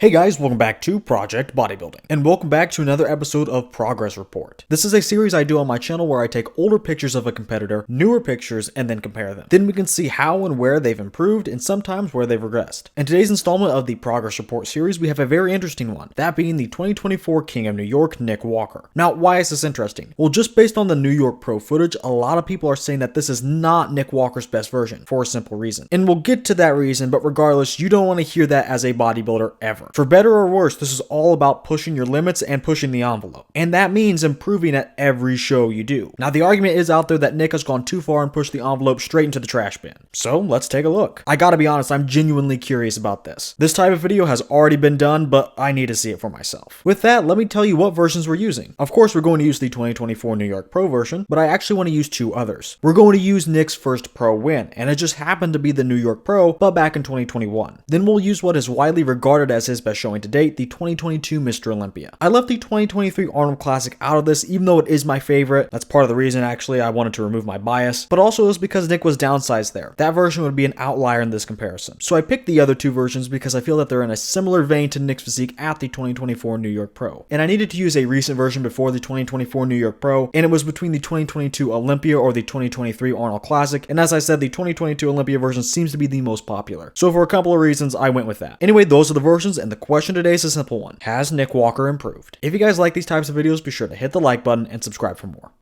Hey guys, welcome back to Project Bodybuilding, and welcome back to another episode of Progress Report. This is a series I do on my channel where I take older pictures of a competitor, newer pictures, and then compare them. Then we can see how and where they've improved, and sometimes where they've regressed. In today's installment of the Progress Report series, we have a very interesting one, that being the 2024 King of New York, Nick Walker. Now, why is this interesting? Well, just based on the New York Pro footage, a lot of people are saying that this is not Nick Walker's best version, for a simple reason. And we'll get to that reason, but regardless, you don't want to hear that as a bodybuilder ever. For better or worse, this is all about pushing your limits and pushing the envelope. And that means improving at every show you do. Now, the argument is out there that Nick has gone too far and pushed the envelope straight into the trash bin. So let's take a look. I gotta be honest, I'm genuinely curious about this. This type of video has already been done, but I need to see it for myself. With that, let me tell you what versions we're using. Of course, we're going to use the 2024 New York Pro version, but I actually want to use two others. We're going to use Nick's first pro win, and it just happened to be the New York Pro, but back in 2021. Then we'll use what is widely regarded as his best showing to date, the 2022 Mr. Olympia. I left the 2023 Arnold Classic out of this, even though it is my favorite. That's part of the reason, actually, I wanted to remove my bias, but also it was because Nick was downsized there. That version would be an outlier in this comparison. So I picked the other two versions because I feel that they're in a similar vein to Nick's physique at the 2024 New York Pro. And I needed to use a recent version before the 2024 New York Pro, and it was between the 2022 Olympia or the 2023 Arnold Classic, and as I said, the 2022 Olympia version seems to be the most popular. So for a couple of reasons, I went with that. Anyway, those are the versions, and the question today is a simple one. Has Nick Walker improved? If you guys like these types of videos, be sure to hit the like button and subscribe for more.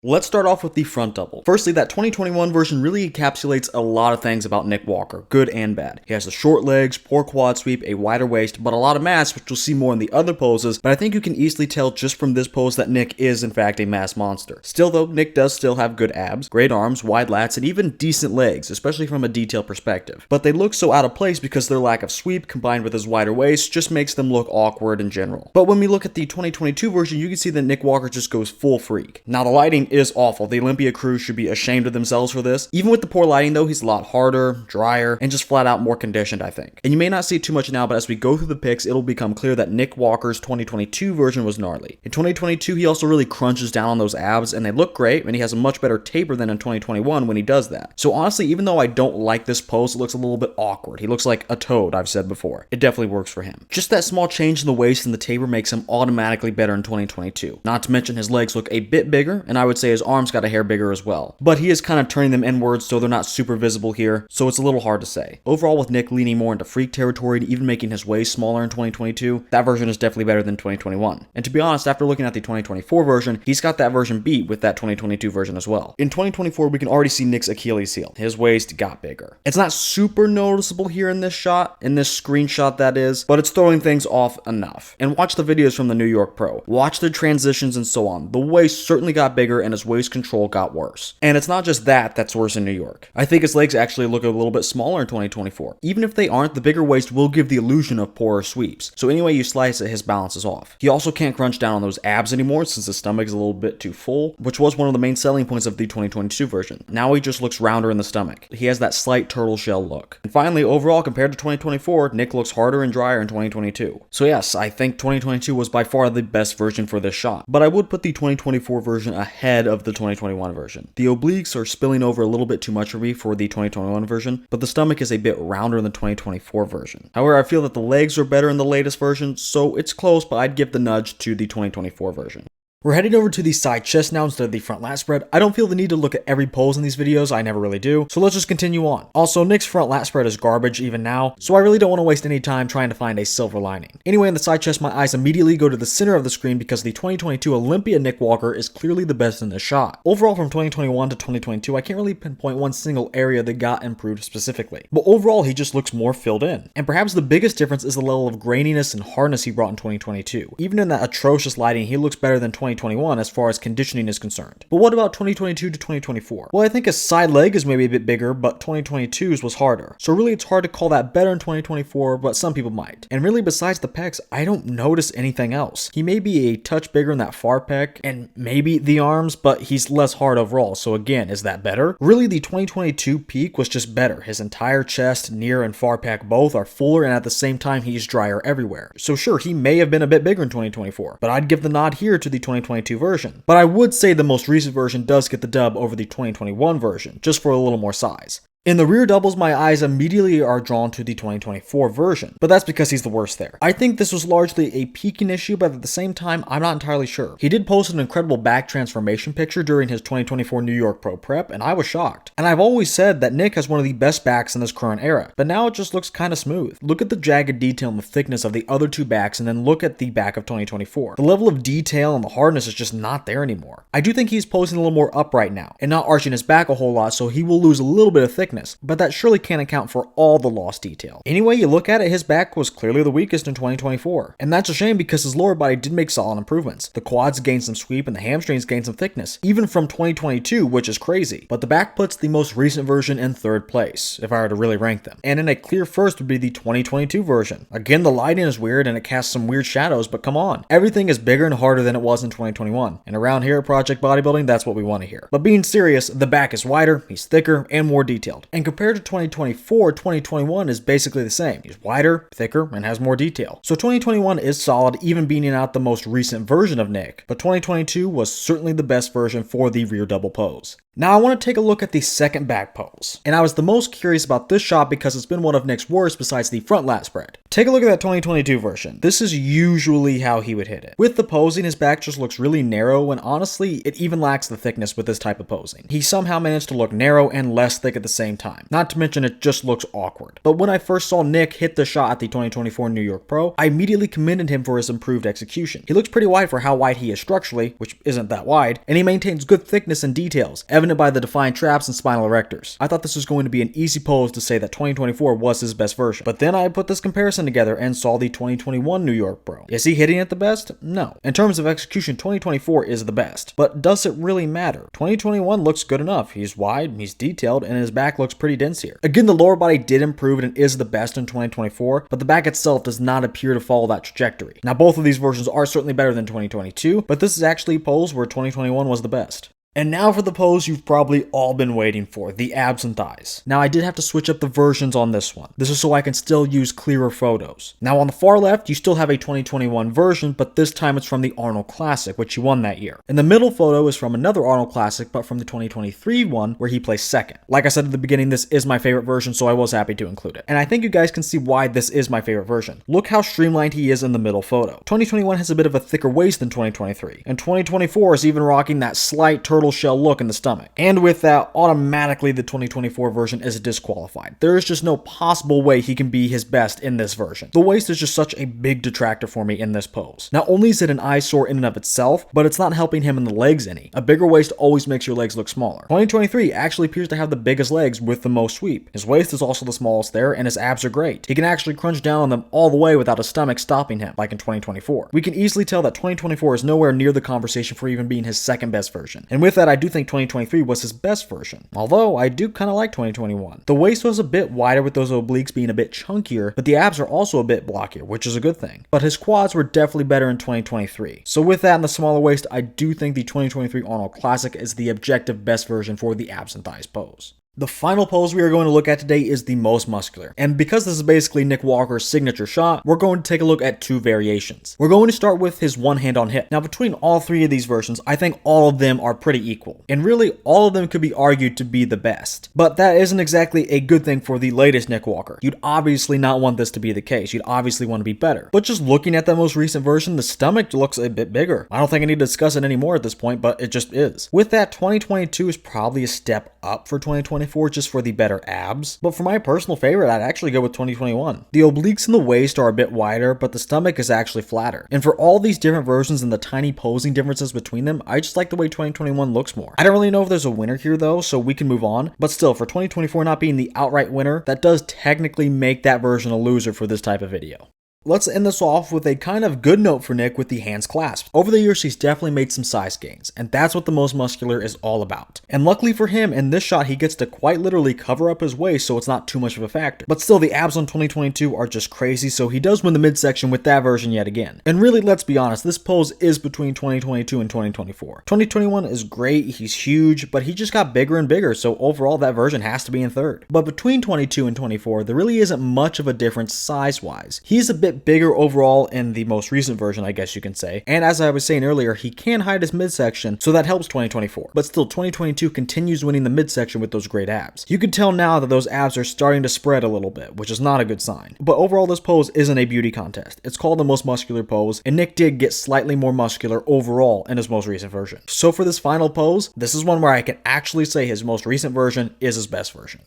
Let's start off with the front double. Firstly, that 2021 version really encapsulates a lot of things about Nick Walker, good and bad. He has the short legs, poor quad sweep, a wider waist, but a lot of mass, which you'll see more in the other poses, but I think you can easily tell just from this pose that Nick is in fact a mass monster. Still though, Nick does still have good abs, great arms, wide lats, and even decent legs, especially from a detail perspective. But they look so out of place because their lack of sweep combined with his wider waist just makes them look awkward in general. But when we look at the 2022 version, you can see that Nick Walker just goes full freak. Now the lighting is awful. The Olympia crew should be ashamed of themselves for this. Even with the poor lighting though, he's a lot harder, drier, and just flat out more conditioned, I think. And you may not see it too much now, but as we go through the pics, it'll become clear that Nick Walker's 2022 version was gnarly. In 2022, he also really crunches down on those abs, and they look great, and he has a much better taper than in 2021 when he does that. So honestly, even though I don't like this pose, it looks a little bit awkward. He looks like a toad, I've said before. It definitely works for him. Just that small change in the waist and the taper makes him automatically better in 2022. Not to mention his legs look a bit bigger, and I would say his arms got a hair bigger as well. But he is kind of turning them inwards, so they're not super visible here, so it's a little hard to say. Overall, with Nick leaning more into freak territory and even making his waist smaller in 2022, that version is definitely better than 2021. And to be honest, after looking at the 2024 version, he's got that version beat with that 2022 version as well. In 2024, we can already see Nick's Achilles heel. His waist got bigger. It's not super noticeable here in this shot, in this screenshot that is, but it's throwing things off enough. And watch the videos from the New York Pro. Watch the transitions and so on. The waist certainly got bigger and his waist control got worse. And it's not just that that's worse in New York. I think his legs actually look a little bit smaller in 2024. Even if they aren't, the bigger waist will give the illusion of poorer sweeps. So anyway you slice it, his balance is off. He also can't crunch down on those abs anymore since his stomach is a little bit too full, which was one of the main selling points of the 2022 version. Now he just looks rounder in the stomach. He has that slight turtle shell look. And finally, overall, compared to 2024, Nick looks harder and drier in 2022. So yes, I think 2022 was by far the best version for this shot, but I would put the 2024 version ahead of the 2021 version. The obliques are spilling over a little bit too much for me for the 2021 version, but the stomach is a bit rounder in the 2024 version. However, I feel that the legs are better in the latest version, so it's close, but I'd give the nudge to the 2024 version. We're heading over to the side chest now instead of the front lat spread. I don't feel the need to look at every pose in these videos, I never really do, so let's just continue on. Also, Nick's front lat spread is garbage even now, so I really don't want to waste any time trying to find a silver lining. Anyway, in the side chest, my eyes immediately go to the center of the screen because the 2022 Olympia Nick Walker is clearly the best in this shot. Overall, from 2021 to 2022, I can't really pinpoint one single area that got improved specifically, but overall, he just looks more filled in. And perhaps the biggest difference is the level of graininess and hardness he brought in 2022. Even in that atrocious lighting, he looks better than 2021 as far as conditioning is concerned. But what about 2022 to 2024? Well, I think his side leg is maybe a bit bigger, but 2022's was harder. So really it's hard to call that better in 2024, but some people might. And really besides the pecs, I don't notice anything else. He may be a touch bigger in that far pec and maybe the arms, but he's less hard overall. So again, is that better? Really the 2022 peak was just better. His entire chest, near and far pec both are fuller, and at the same time he's drier everywhere. So sure, he may have been a bit bigger in 2024, but I'd give the nod here to the 2022 version. But I would say the most recent version does get the dub over the 2021 version, just for a little more size. In the rear doubles, my eyes immediately are drawn to the 2024 version, but that's because he's the worst there. I think this was largely a peaking issue, but at the same time, I'm not entirely sure. He did post an incredible back transformation picture during his 2024 New York Pro Prep, and I was shocked. And I've always said that Nick has one of the best backs in this current era, but now it just looks kind of smooth. Look at the jagged detail and the thickness of the other two backs, and then look at the back of 2024. The level of detail and the hardness is just not there anymore. I do think he's posing a little more upright now, and not arching his back a whole lot, so he will lose a little bit of thickness, but that surely can't account for all the lost detail. Anyway you look at it, his back was clearly the weakest in 2024. And that's a shame because his lower body did make solid improvements. The quads gained some sweep and the hamstrings gained some thickness, even from 2022, which is crazy. But the back puts the most recent version in third place, if I were to really rank them. And in a clear first would be the 2022 version. Again, the lighting is weird and it casts some weird shadows, but come on. Everything is bigger and harder than it was in 2021. And around here at Project Bodybuilding, that's what we want to hear. But being serious, the back is wider, he's thicker, and more detailed. And compared to 2024, 2021 is basically the same. He's wider, thicker, and has more detail. So 2021 is solid, even beating out the most recent version of Nick, but 2022 was certainly the best version for the rear double pose. Now I want to take a look at the second back pose, and I was the most curious about this shot because it's been one of Nick's worst besides the front lat spread. Take a look at that 2022 version. This is usually how he would hit it. With the posing, his back just looks really narrow, and honestly, it even lacks the thickness with this type of posing. He somehow managed to look narrow and less thick at the same time. Not to mention it just looks awkward. But when I first saw Nick hit the shot at the 2024 New York Pro, I immediately commended him for his improved execution. He looks pretty wide for how wide he is structurally, which isn't that wide, and he maintains good thickness and details, evident by the defined traps and spinal erectors. I thought this was going to be an easy pose to say that 2024 was his best version. But then I put this comparison together and saw the 2021 New York Pro. Is he hitting it the best? No. In terms of execution, 2024 is the best. But does it really matter? 2021 looks good enough. He's wide, he's detailed, and his back looks pretty dense here. Again, the lower body did improve and is the best in 2024, but the back itself does not appear to follow that trajectory. Now, both of these versions are certainly better than 2022, but this is actually a pose where 2021 was the best. And now for the pose you've probably all been waiting for, the abs and thighs. Now I did have to switch up the versions on this one. This is so I can still use clearer photos. Now on the far left, you still have a 2021 version, but this time it's from the Arnold Classic, which he won that year. And the middle photo is from another Arnold Classic, but from the 2023 one, where he placed second. Like I said at the beginning, this is my favorite version, so I was happy to include it. And I think you guys can see why this is my favorite version. Look how streamlined he is in the middle photo. 2021 has a bit of a thicker waist than 2023, and 2024 is even rocking that slight turtle shell look in the stomach. And with that, automatically the 2024 version is disqualified. There is just no possible way he can be his best in this version. The waist is just such a big detractor for me in this pose. Not only is it an eyesore in and of itself, but it's not helping him in the legs any. A bigger waist always makes your legs look smaller. 2023 actually appears to have the biggest legs with the most sweep. His waist is also the smallest there, and his abs are great. He can actually crunch down on them all the way without his stomach stopping him, like in 2024. We can easily tell that 2024 is nowhere near the conversation for even being his second best version. And with that, I do think 2023 was his best version. Although, I do kind of like 2021. The waist was a bit wider with those obliques being a bit chunkier, but the abs are also a bit blockier, which is a good thing. But his quads were definitely better in 2023. So with that and the smaller waist, I do think the 2023 Arnold Classic is the objective best version for the abs and thighs pose. The final pose we are going to look at today is the most muscular. And because this is basically Nick Walker's signature shot, we're going to take a look at two variations. We're going to start with his one hand on hip. Now between all three of these versions, I think all of them are pretty equal. And really, all of them could be argued to be the best. But that isn't exactly a good thing for the latest Nick Walker. You'd obviously not want this to be the case. You'd obviously want to be better. But just looking at that most recent version, the stomach looks a bit bigger. I don't think I need to discuss it anymore at this point, but it just is. With that, 2022 is probably a step up for 2024 just for the better abs. But for my personal favorite, I'd actually go with 2021. The obliques in the waist are a bit wider, but the stomach is actually flatter. And for all these different versions and the tiny posing differences between them, I just like the way 2021 looks more. I don't really know if there's a winner here though, so we can move on. But still, for 2024 not being the outright winner, that does technically make that version a loser for this type of video. Let's end this off with a kind of good note for Nick with the hands clasped. Over the years, he's definitely made some size gains, and that's what the most muscular is all about. And luckily for him, in this shot, he gets to quite literally cover up his waist so it's not too much of a factor. But still, the abs on 2022 are just crazy, so he does win the midsection with that version yet again. And really, let's be honest, this pose is between 2022 and 2024. 2021 is great, he's huge, but he just got bigger and bigger, so overall, that version has to be in third. But between 22 and 24, there really isn't much of a difference size-wise. He's a bit bit bigger overall in the most recent version, I guess you can say. And as I was saying earlier, he can hide his midsection, so that helps 2024. But still, 2022 continues winning the midsection with those great abs. You can tell now that those abs are starting to spread a little bit, which is not a good sign. But overall, this pose isn't a beauty contest. It's called the most muscular pose, and Nick did get slightly more muscular overall in his most recent version. So for this final pose, this is one where I can actually say his most recent version is his best version.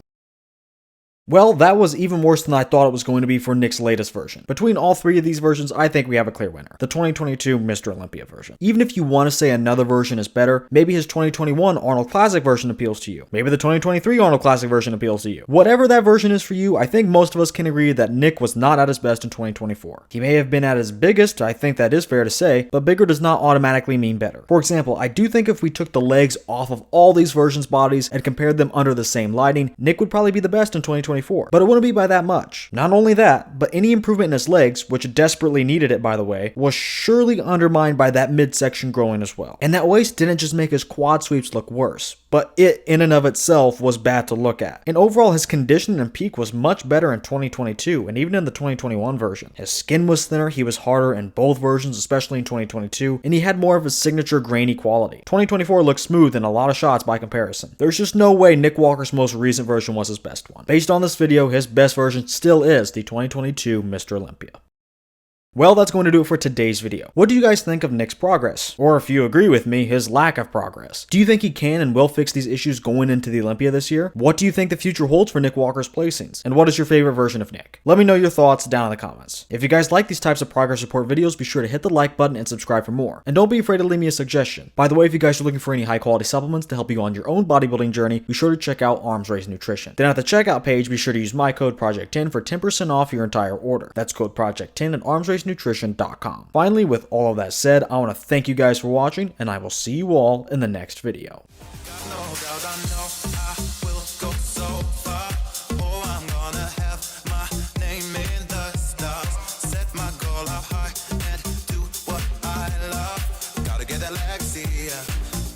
Well, that was even worse than I thought it was going to be for Nick's latest version. Between all three of these versions, I think we have a clear winner. The 2022 Mr. Olympia version. Even if you want to say another version is better, maybe his 2021 Arnold Classic version appeals to you. Maybe the 2023 Arnold Classic version appeals to you. Whatever that version is for you, I think most of us can agree that Nick was not at his best in 2024. He may have been at his biggest, I think that is fair to say, but bigger does not automatically mean better. For example, I do think if we took the legs off of all these versions' bodies and compared them under the same lighting, Nick would probably be the best in 2024. But it wouldn't be by that much. Not only that, but any improvement in his legs, which desperately needed it by the way, was surely undermined by that midsection growing as well. And that waist didn't just make his quad sweeps look worse, but it in and of itself was bad to look at. And overall, his condition and peak was much better in 2022 and even in the 2021 version. His skin was thinner, he was harder in both versions, especially in 2022, and he had more of his signature grainy quality. 2024 looks smooth in a lot of shots by comparison. There's just no way Nick Walker's most recent version was his best one. Based on this video, his best version still is the 2022 Mr. Olympia. Well, that's going to do it for today's video. What do you guys think of Nick's progress? Or if you agree with me, his lack of progress? Do you think he can and will fix these issues going into the Olympia this year? What do you think the future holds for Nick Walker's placings? And what is your favorite version of Nick? Let me know your thoughts down in the comments. If you guys like these types of progress report videos, be sure to hit the like button and subscribe for more. And don't be afraid to leave me a suggestion. By the way, if you guys are looking for any high quality supplements to help you on your own bodybuilding journey, be sure to check out Arms Race Nutrition. Then at the checkout page, be sure to use my code Project10 for 10% off your entire order. That's code Project10 at armsracenutrition.com. Finally, with all of that said, I want to thank you guys for watching, and I will see you all in the next video.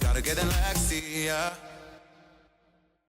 Gotta get that Lexia.